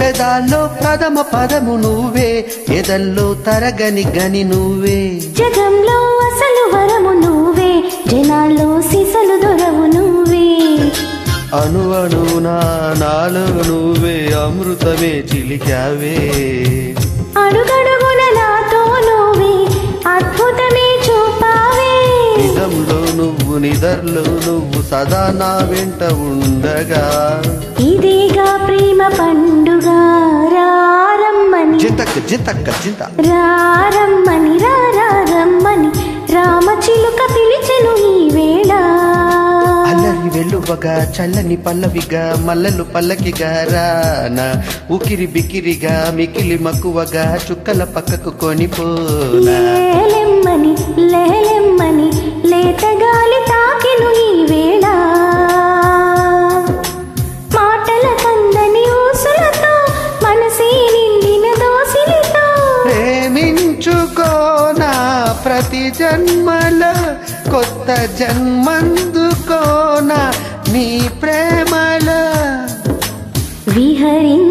పెదాల్లో ప్రథమ పదము నువ్వే, ఎదల్లో తరగని గని నువ్వే, జగంలో అసలు వరము నువ్వే, జనాల్లో సిసలు దొరవు నువ్వే, అణు అణువునా నాలో నువ్వే అమృతమే చిలికావే, అడుగడుగున నాతో నువ్వే అద్భుతమే చూపావే, నిజంలో నువ్వు నిదర్లో నువ్వు సదా నా వెంట ఉండగా, ఇదేగా ప్రేమ పండుగ రారమ్మని జింతక్క జింతక్క జింత రారమ్మని రారమ్మని రామచిలుక పిలిచెను ఈ వేళ, అల్లరి వెల్లువగా చల్లని పల్లవిగా మల్లెలు పల్లకిగా రానా, ఉకిరి బికిరిగా మికిలి మక్కువగా చుక్కల పక్కకు కొనిపోనా, లేలెమ్మని లేలెమ్మని లేతగాలి తాకెను ఈ వేళ, మాటల కందని ఊసులతో మనసే నిండిన దోసిలితో, ప్రేమించుకోనా ప్రతి జన్మల కొత్త జన్మందుకోనా నీ ప్రేమల విహరిం